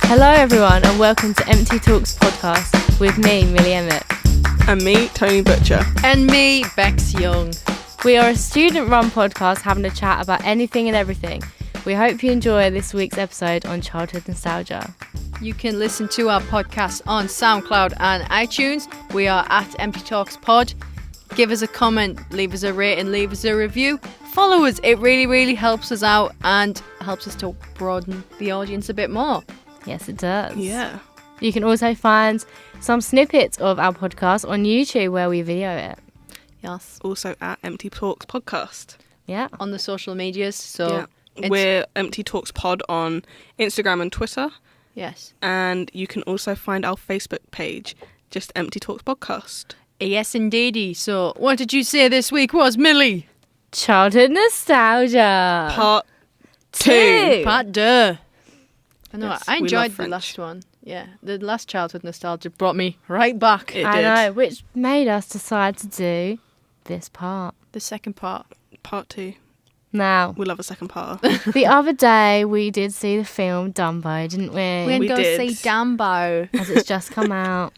Hello everyone and welcome to Empty Talks podcast with me, Millie Emmett. And me, Tony Butcher. And me, Bex Young. We are a student-run podcast having a chat about anything and everything. We hope you enjoy this week's episode on childhood nostalgia. You can listen to our podcast on SoundCloud and iTunes. We are at Empty Talks Pod. Give us a comment, leave us a rating, leave us a review. Follow us. It really, really helps us out and helps us to broaden the audience a bit more. Yes, it does. Yeah. You can also find some snippets of our podcast on YouTube where we video it. Yes. Also at Empty Talks Podcast. Yeah. On the social medias. So We're Empty Talks Pod on Instagram and Twitter. Yes. And you can also find our Facebook page, just Empty Talks Podcast. Yes, indeedy. So what did you say this week was, Millie? Childhood nostalgia. Part 2. Part 2. I know, Yes, I we enjoyed love the French. last one. Yeah, the last childhood nostalgia brought me right back. It I did. know, which made us decide to do this part. The second part. Part 2. Now, We love a second part. the other day we did see the film Dumbo, didn't we? We're We going to did. see Dumbo. As it's just come out.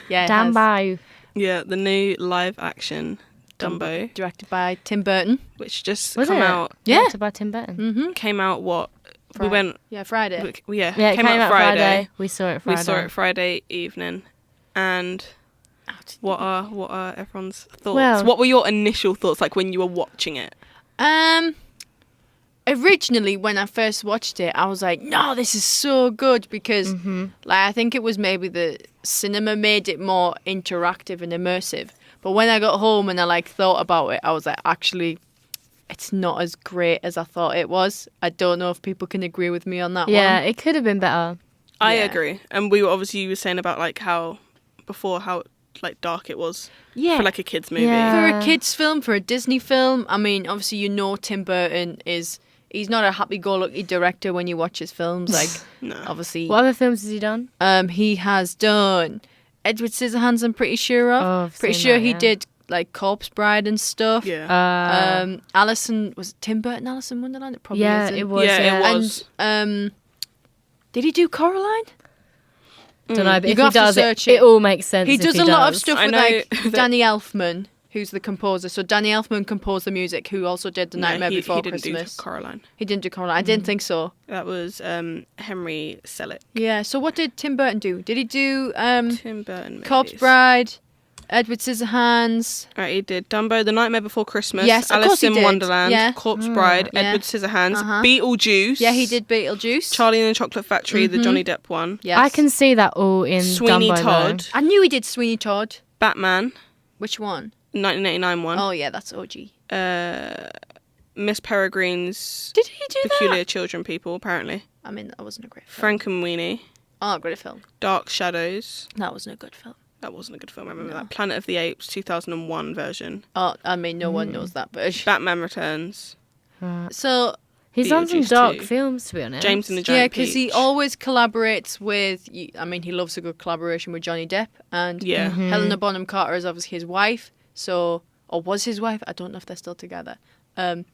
Yeah, it has. Dumbo. Yeah, the new live action Dumbo, Directed by Tim Burton. which just Was come it? out. Yeah. Directed by Tim Burton. Mm-hmm. Came out what? We went. Yeah, Friday. Yeah, Yeah, it came out Friday. We saw it Friday. We saw it Friday evening, and what are everyone's thoughts? Well- What were your initial thoughts like when you were watching it? Originally, when I first watched it, I was like, no, this is so good because like, I think it was maybe the cinema made it more interactive and immersive. But when I got home and I thought about it, I was like, actually, it's not as great as I thought it was. I don't know if people can agree with me on that Yeah, one. it could have been better. I Yeah. agree, and we were obviously you were saying about how dark it was Yeah. for a kids movie. Yeah. For a kids film, for a Disney film, I mean, obviously Tim Burton he's not a happy-go-lucky director when you watch his films. No. Obviously, What other films has he done? he has done Edward Scissorhands, I'm pretty sure of. Oh, I've pretty seen sure that, he yeah. did Corpse Bride and stuff. Yeah. Alison, was it Tim Burton, Alice in Wonderland? It probably Yeah, isn't. it was. Yeah, it was. And did he do Coraline? Don't know, but You if got he to does it, search it it. all makes sense. He if does a lot of does. stuff I with know that- Danny Elfman, who's the composer. So Danny Elfman composed the music, who also did The Nightmare Before he didn't Christmas. do Coraline. He didn't do Coraline. I didn't think so. That was Henry Selick. Yeah. So what did Tim Burton do? Did he do Tim Burton movies. Corpse Bride, Edward Scissorhands? Right, he did Dumbo, The Nightmare Before Christmas, Yes, of Alice course he in did. Wonderland, Yeah. Corpse Bride, yeah. Edward Scissorhands, Uh-huh. Beetlejuice. Yeah, he did Beetlejuice. Charlie and the Chocolate Factory, the Johnny Depp one. Yes. I can see that all in Sweeney Dumbo, though. Todd, I knew he did Sweeney Todd. Batman, Which one? 1989 one. Oh yeah, that's OG. Miss Peregrine's Did he do Peculiar that? Children People, apparently. I mean, that wasn't a great film. Frankenweenie, Oh, great film. Dark Shadows. That wasn't a good film. That wasn't a good film. I remember that. Planet of the Apes, 2001 version. Oh, I mean, no one knows that, but Batman Returns. so He's done some Beetlejuice dark 2. films, to be honest. James and the yeah, Giant because he Peach. always collaborates with. I mean, he loves a good collaboration with Johnny Depp, and Yeah. Helena Bonham Carter is obviously his wife. So, or was his wife? I don't know if they're still together. There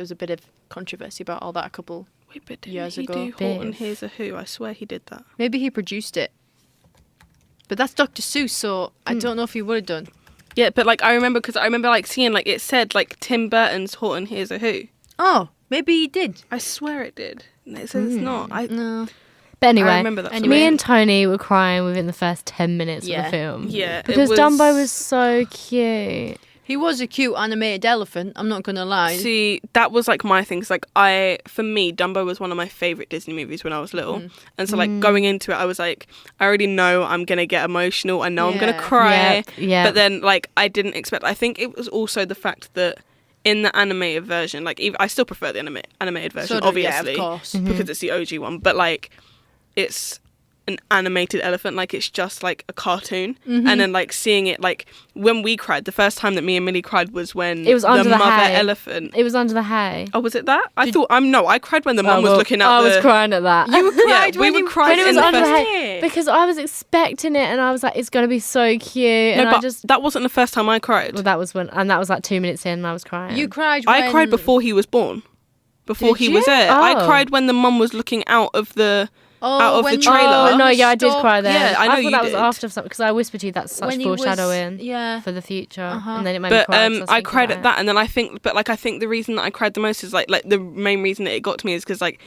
was a bit of controversy about all that a couple. Wait, but didn't years he ago. do Horton Biff. Hears a Who? I swear he did that. Maybe he produced it, but that's Dr. Seuss. So I don't know if he would have done. Yeah, but I remember seeing it said Tim Burton's Horton Hears a Who. Oh, maybe he did. I swear it did. It says it's not. No. But anyway, I remember that. Anyway. me and Tony were crying within the first 10 minutes of Yeah. the film. Yeah, it Because was- Dumbo was so cute. He was a cute animated elephant. I'm not gonna lie. See, that was my thing. 'Cause, for me, Dumbo was one of my favourite Disney movies when I was little. And so going into it, I was I already know I'm gonna get emotional. I know I'm gonna Yeah. cry. Yeah. But then I didn't expect. I think it was also the fact that in the animated version, I still prefer the animated version, So do- obviously, yeah, of course. because it's the OG one. But it's an animated elephant, it's just a cartoon. And then seeing it when we cried, the first time that me and Millie cried was when It was under the mother hay. elephant. It was under the hay. Oh, was it that? I cried when the mum was well, looking out I the... was crying at that. You cried we would cry when it was in the under the first... hay because I was expecting it and I was like, it's gonna be so cute. No, And but that wasn't the first time I cried. well, that was 2 minutes in and I was crying. You cried. I cried before he was born. Before Did he you? was there. I Oh. cried when the mum was looking out of the out of the when- trailer. Oh no, yeah, I did Stop. cry then. Yeah, I know thought you that was did. after something because I whispered to you that's such When he was- foreshadowing yeah. for the future, Uh-huh. and then it made me But cry. 'cause I was I thinking cried about at that, and then I think the reason that I cried the most is like the main reason that it got to me is because like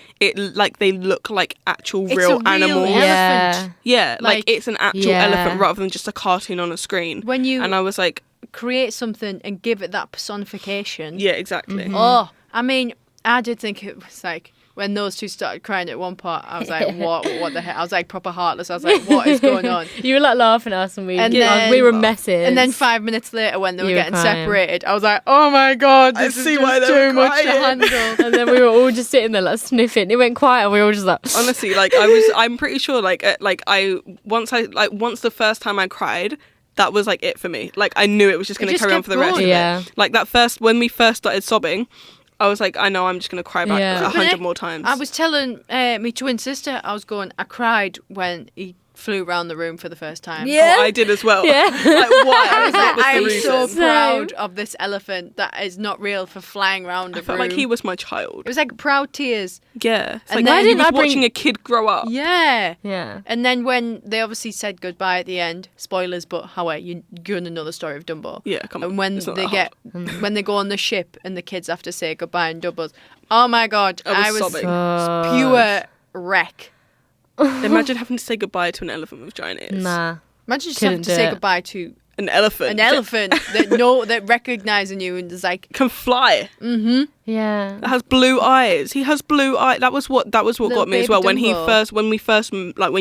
they look like actual It's real a real animals. it. elephant. Yeah, like Like- it's an actual Yeah. elephant rather than just a cartoon on a screen. When you And I was like, create something and give it that personification. yeah, exactly. Oh, I mean, I did think it was like when those two started crying at one part. I was like, what the heck? I was like proper heartless. I was like, what is going on? You were like laughing at us, and we And we then- were messes. And then 5 minutes later, when they were You were getting crying. separated, I was like, oh my god, I this is see just why they too were much to crying. handle. And then we were all just sitting there like sniffing. It went quiet, and we were all just like. Honestly, like I'm pretty sure once the first time I cried, that was like it for me. Like I knew it was just going to just carry on kept for the rest going. of Yeah. it. Like when we first started sobbing, I was like, I know I'm just going to cry back Yeah. 100 more times. I was telling my twin sister, I was going, I cried when he flew around the room for the first time. Yeah. Oh, I did as well. Yeah. Like why? I was like, What was I the am reason? so Same. proud of this elephant that is not real for flying around I a felt room. like he was my child. It was like proud tears. Yeah. It's And like then- he Why didn't was I bring- watching a kid grow up. Yeah. Yeah. And then when they obviously said goodbye at the end, spoilers, but however, you're going to know the story of Dumbo. Yeah, come on. And when It's not they that get, when they go on the ship and the kids have to say goodbye in Dumbo's, oh my god, I was sobbing. pure wreck. Imagine having to say goodbye to an elephant with giant ears. Nah. Imagine just having Couldn't to do say it. goodbye to An elephant. an elephant that recognizing you and is like, Can fly. Yeah. That has blue eyes. He has blue eyes. That was what Little got me as baby well. Dumbo. When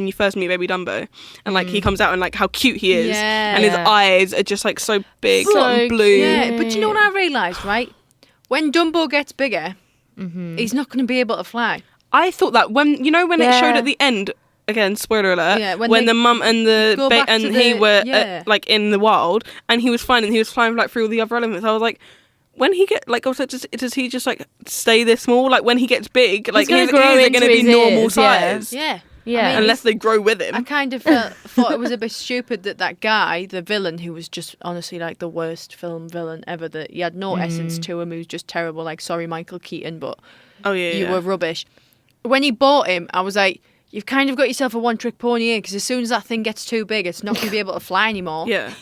you first meet Baby Dumbo, and like he comes out and like how cute he is, Yeah. and his Yeah. eyes are just like so big So and blue. yeah. But you know what I realised, right? When Dumbo gets bigger, he's not going to be able to fly. I thought that when it Yeah. showed at the end. Again, spoiler alert. Yeah, when when the they mum and go back to he the- were yeah. like in the wild, and he was flying, and he was flying like through all the other elements. I was like, when he get like, I was like, does he just like stay this small? Like when he gets big, like gonna his grow ears are into going to be his normal ears, yeah. size. Yeah. Yeah. I mean, Unless they grow with him. I kind of thought it was a bit stupid that guy, the villain, who was just honestly like the worst film villain ever, that he had no essence to him, he was just terrible. Like, sorry, Michael Keaton, but Oh yeah, you yeah. were rubbish. When he bought him, I was like, you've kind of got yourself a one-trick pony here, because as soon as that thing gets too big, it's not going to be able to fly anymore. Yeah.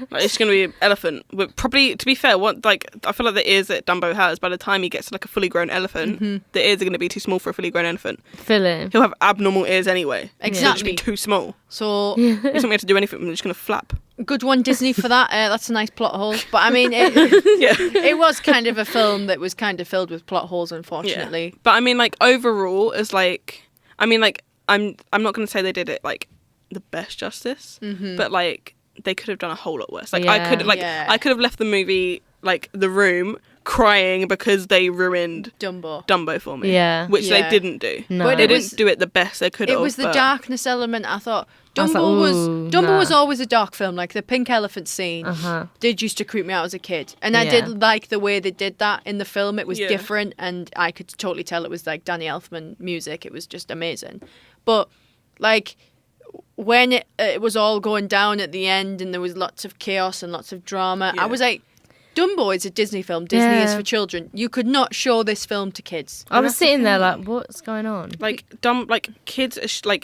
Like, it's going to be an elephant. But probably, to be fair, I feel like the ears that Dumbo has, by the time he gets to like a fully grown elephant, the ears are going to be too small for a fully grown elephant. Filling. He'll have abnormal ears anyway. They'll just be Exactly. too small. So, He's not going to have to do anything. We're just going to flap. good one, Disney, for that. That's a nice plot hole. But I mean, it, Yeah. it was kind of a film that was kind of filled with plot holes, unfortunately. Yeah. But I mean, like, overall, as like, I mean, like, I'm not going to say they did it like the best justice, but like they could have done a whole lot worse. Like Yeah. Yeah. I could have left the movie like the room crying because they ruined Dumbo. for me. Yeah. Which Yeah. they didn't do. No. But They it didn't was- do it the best they could have. It was the but- darkness element. I thought I was Dumbo like, was ooh, Dumbo nah. was always a dark film. Like the pink elephant scene Uh-huh. did used to creep me out as a kid, and I Yeah. did like the way they did that in the film. It was Yeah. different, and I could totally tell it was like Danny Elfman music. It was just amazing. But like when it was all going down at the end, and there was lots of chaos and lots of drama, Yeah. I was like, Dumbo is a Disney film. Disney is Yeah. for children. You could not show this film to kids. I was that's the sitting there thing. like, what's going on? Like kids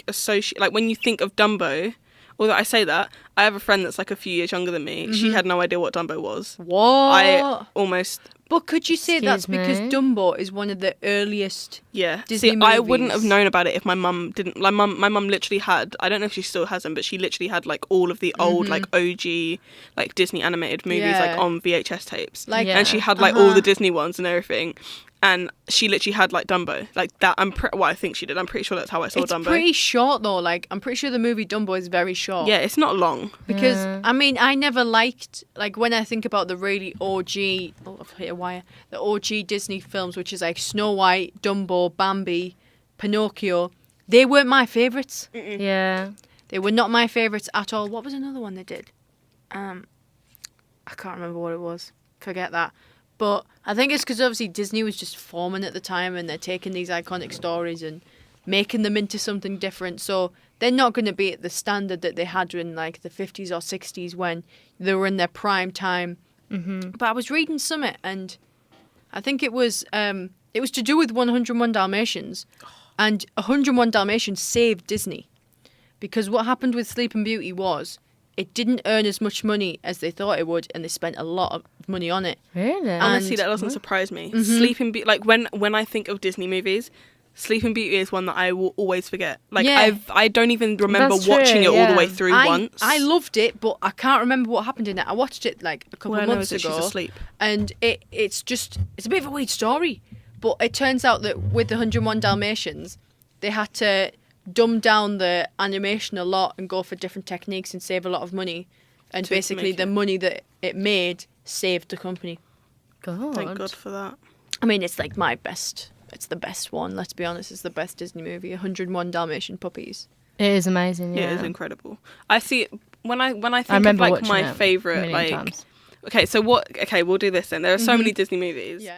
associate like when you think of Dumbo. Although I say that, I have a friend that's like a few years younger than me. She had no idea what Dumbo was. What? I almost But could you say that's Excuse because me? Dumbo is one of the earliest? Yeah. Disney See, I wouldn't have movies. known about it if my mum didn't. Like, my mum literally had. I don't know if she still has them, but she literally had like all of the old like OG like Disney animated movies like Yeah. on VHS tapes. Like, Yeah. And she had like all Uh-huh. the Disney ones and everything. And she literally had like Dumbo like that. Well, I think she did. I'm pretty sure that's how I saw it's Dumbo. pretty short though. Like, I'm pretty sure the movie Dumbo is very short. Yeah, it's not long. Because Yeah. I mean, I never liked like when I think about the really OG, I've hit a wire. The OG Disney films, which is like Snow White, Dumbo, Bambi, Pinocchio. They weren't my favourites. Yeah. They were not my favourites at all. What was another one they did? I can't remember what it was. Forget that. But I think it's because obviously Disney was just forming at the time, and they're taking these iconic stories and making them into something different. So they're not going to be at the standard that they had in like the 50s or 60s when they were in their prime time. Mm-hmm. But I was reading something, and I think it was to do with 101 Dalmatians. And 101 Dalmatians saved Disney. Because what happened with Sleeping Beauty was it didn't earn as much money as they thought it would, and they spent a lot of money on it. Really? Honestly, that doesn't surprise me. Sleeping Beauty, like when I think of Disney movies, Sleeping Beauty is one that I will always forget. Like Yeah. I don't even remember That's true, watching it all the yeah. way through I once. loved it, but I can't remember what happened in it. I watched it like a couple All I of know months is that ago, she's asleep. and it's a bit of a weird story. But it turns out that with the 101 Dalmatians, they had to dumb down the animation a lot and go for different techniques and save a lot of money. And To basically, make the it. money that it made saved the company. God. Thank God for that. I mean, it's like my best. It's the best one. Let's be honest. It's the best Disney movie. 101 Dalmatian Puppies. It is amazing, yeah. It is incredible. I see when I think of remember like watching my it a favorite million like times. okay, so what? Okay, we'll do this then. There are so many Disney movies. Yeah.